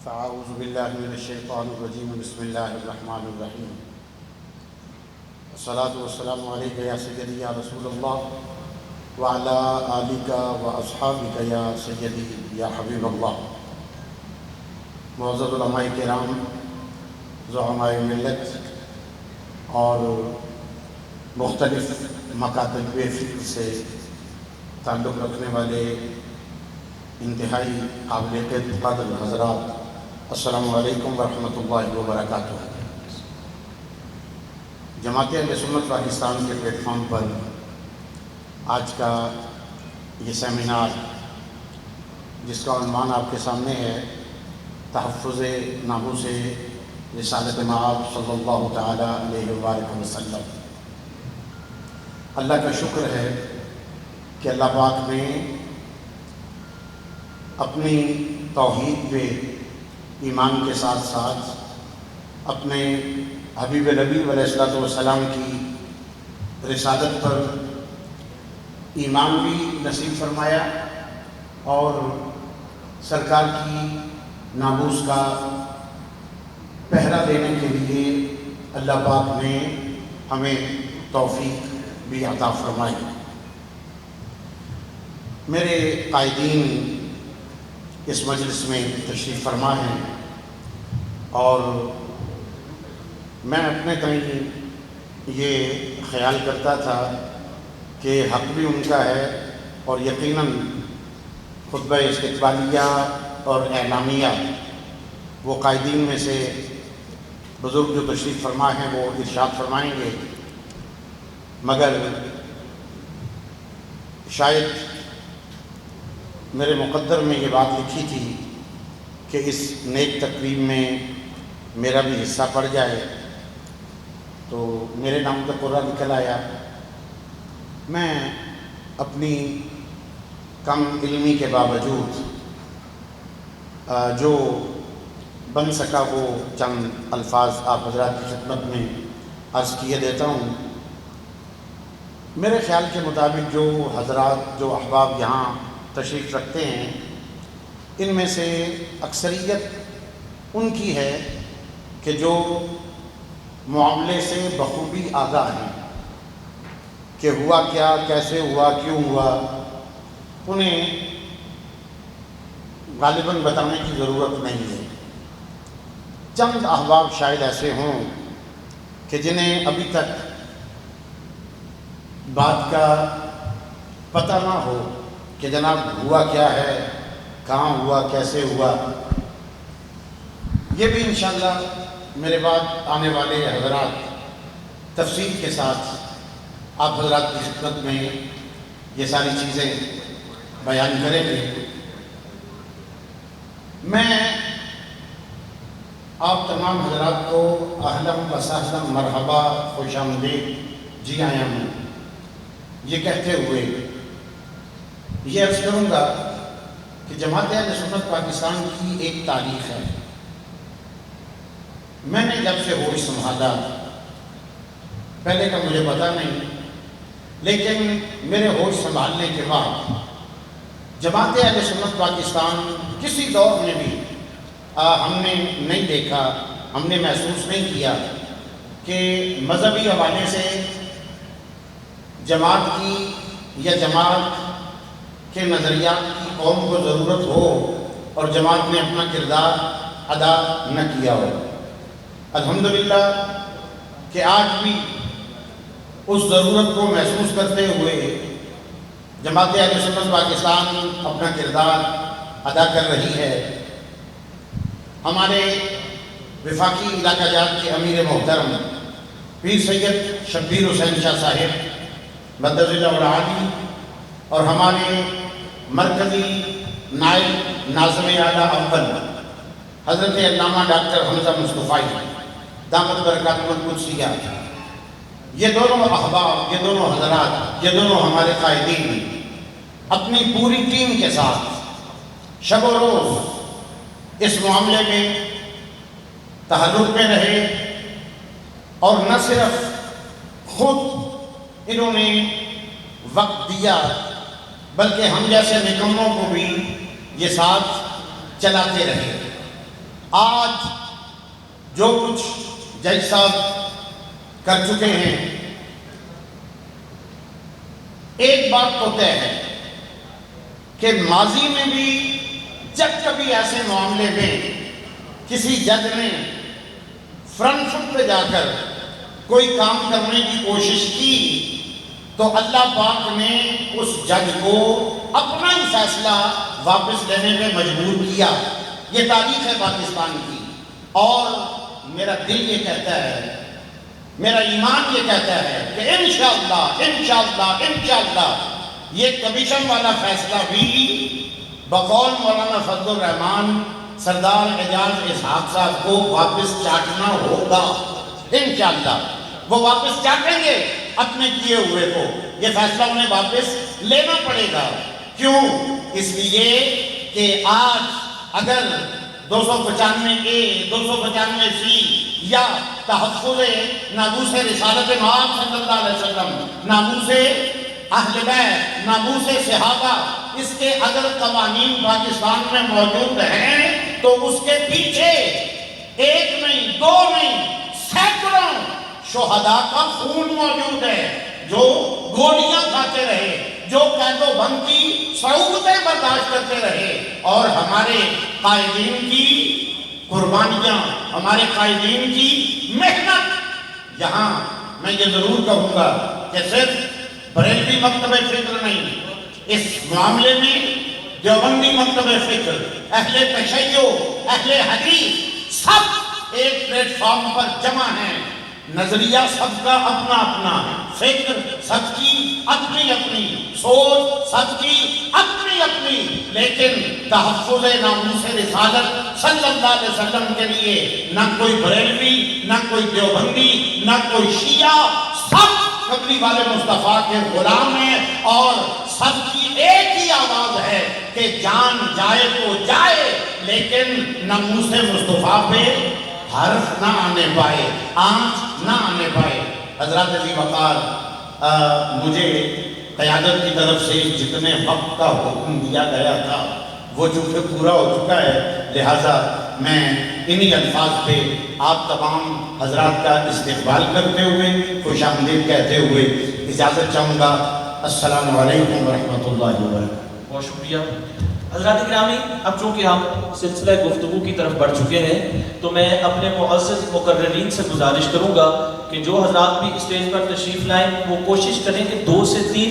فاعوذ باللہ من الشیطان الرجیم بسم اللہ الرحمن الرحیم الصلاۃ والسلام علیک یا سیدی یا رسول اللہ وعلی آلک و اصحابک یا سیدی یا حبیب اللہ۔ معزز علماء کرام، زعماء ملت اور مختلف مکاتب فکر سے تعلق رکھنے والے انتہائی قابل قدر حضرات، السلام علیکم ورحمۃ اللہ وبرکاتہ۔ جماعت اہل سنت پاکستان کے پلیٹ فارم پر آج کا یہ سیمینار، جس کا عنوان آپ کے سامنے ہے، تحفظ ناموس رسالت مآب صلی اللہ تعالیٰ علیہ وآلہ وسلم۔ اللہ کا شکر ہے کہ اللہ پاک نے اپنی توحید پہ ایمان کے ساتھ ساتھ اپنے حبیب نبی علیہ الصلوۃ والسلام کی رسالت پر ایمان بھی نصیب فرمایا اور سرکار کی ناموس کا پہرا دینے کے لیے اللہ پاک نے ہمیں توفیق بھی عطا فرمائی۔ میرے قائدین اس مجلس میں تشریف فرما ہیں اور میں اپنے تئیں یہ خیال کرتا تھا کہ حق بھی ان کا ہے، اور یقیناً خطبہ استقبالیہ اور اعلامیہ وہ قائدین میں سے بزرگ جو تشریف فرما ہیں وہ ارشاد فرمائیں گے، مگر شاید میرے مقدر میں یہ بات لکھی تھی کہ اس نیک تقریب میں میرا بھی حصہ پڑ جائے، تو میرے نام کا قرہ نکل آیا۔ میں اپنی کم علمی کے باوجود جو بن سکا وہ چند الفاظ آپ حضرات کی خدمت میں عرض کیے دیتا ہوں۔ میرے خیال کے مطابق جو حضرات، جو احباب یہاں تشریف رکھتے ہیں، ان میں سے اکثریت ان کی ہے کہ جو معاملے سے بخوبی آگاہ ہیں کہ ہوا کیا، کیسے ہوا، کیوں ہوا، انہیں غالباً بتانے کی ضرورت نہیں ہے۔ چند احباب شاید ایسے ہوں کہ جنہیں ابھی تک بات کا پتہ نہ ہو کہ جناب ہوا کیا ہے، کہاں ہوا، کیسے ہوا۔ یہ بھی انشاءاللہ میرے بعد آنے والے حضرات تفصیل کے ساتھ آپ حضرات کی خدمت میں یہ ساری چیزیں بیان کریں گے۔ میں آپ تمام حضرات کو اہلاً و سہلاً، مرحبا، خوش آمدید، جی آیا ہوں یہ کہتے ہوئے یہ عرض کروں گا کہ جماعت اہل سنت پاکستان کی ایک تاریخ ہے۔ میں نے جب سے ہوش سنبھالا، پہلے کا مجھے پتہ نہیں، لیکن میرے ہوش سنبھالنے کے بعد جماعت اہل سنت پاکستان کسی دور میں بھی ہم نے نہیں دیکھا، ہم نے محسوس نہیں کیا کہ مذہبی حوالے سے جماعت کی یا جماعت کے نظریات کی قوم کو ضرورت ہو اور جماعت نے اپنا کردار ادا نہ کیا ہو۔ الحمدللہ کہ آج بھی اس ضرورت کو محسوس کرتے ہوئے جماعت اہل سنت پاکستان اپنا کردار ادا کر رہی ہے۔ ہمارے وفاقی علاقہ جات کے امیر محترم پیر سید شبیر حسین شاہ صاحب مدد العالی اور ہمارے مرکزی نائب ناظم اعلیٰ اول حضرت علامہ ڈاکٹر حمزہ مصطفی دامت برکاتہ القدسیہ، یہ دونوں احباب، یہ دونوں حضرات، یہ دونوں ہمارے قائدین اپنی پوری ٹیم کے ساتھ شب و روز اس معاملے میں تحرک میں رہے، اور نہ صرف خود انہوں نے وقت دیا بلکہ ہم جیسے نکموں کو بھی یہ ساتھ چلاتے رہے۔ آج جو کچھ جج صاحب کر چکے ہیں، ایک بات تو طے ہے کہ ماضی میں بھی جب کبھی ایسے معاملے میں کسی جج نے فرنٹ فٹ پہ جا کر کوئی کام کرنے کی کوشش کی تو اللہ پاک نے اس جج کو اپنا ہی فیصلہ واپس لینے پہ مجبور کیا۔ یہ تاریخ ہے پاکستان کی، اور میرا دل یہ کہتا ہے، میرا ایمان یہ کہتا ہے کہ انشاءاللہ انشاءاللہ انشاءاللہ یہ کمیشن والا فیصلہ بھی بقول مولانا فضل الرحمان سردار اعجاز اسحاق صاحب کو واپس چاٹنا ہوگا۔ انشاءاللہ وہ واپس چاٹیں گے اپنے کیے ہوئے کو، یہ فیصلہ انہیں واپس لینا پڑے گا۔ کیوں؟ اس لیے کہ آج اگر 295A 295C یا تحفظ ناموس رسالت مآب صلی اللہ علیہ وسلم، ناموس اہل بیت، ناموس صحابہ، اس کے اگر قوانین پاکستان میں موجود ہیں تو اس کے پیچھے ایک نہیں، دو نہیں، سینکڑوں شہداء کا خون موجود ہے، جو گولیاں کھاتے رہے، جو قید و بند کی صعوبتیں برداشت کرتے رہے، اور ہمارے قائدین کی قربانیاں، ہمارے قائدین کی محنت۔ یہاں میں یہ ضرور کہوں گا کہ صرف بریلوی مکتب فکر نہیں، اس معاملے میں دیوبندی مکتب فکر، اہل تشیع، اہل حدیث، سب ایک پلیٹ فارم پر جمع ہیں۔ نظریہ سب کا اپنا اپنا، فکر سب کی اپنی اپنی، سوچ سب کی اپنی اپنی، لیکن تحفظ ناموس رسالت صلی اللہ علیہ وسلم کے لیے نہ کوئی بریلوی، نہ کوئی دیوبندی، نہ کوئی شیعہ، سب قبلی والے مصطفیٰ کے غلام ہیں، اور سب کی ایک ہی آواز ہے کہ جان جائے تو جائے، لیکن ناموس مصطفیٰ پہ حرف نہ آنے پائے، آنچ نہ آنے پائے۔ حضرات ذی وقار، مجھے قیادت کی طرف سے جتنے وقت کا حکم دیا گیا تھا وہ چونکہ پورا ہو چکا ہے، لہٰذا میں انہی الفاظ پہ آپ تمام حضرات کا استقبال کرتے ہوئے، خوش آمدید کہتے ہوئے اجازت چاہوں گا۔ السلام علیکم ورحمۃ اللہ وبرکاتہ۔ بہت شکریہ حضرات گرامی۔ اب چونکہ ہم سلسلہ گفتگو کی طرف بڑھ چکے ہیں تو میں اپنے معزز مقررین سے گزارش کروں گا کہ جو حضرات بھی اسٹیج پر تشریف لائیں وہ کوشش کریں کہ 2 سے 3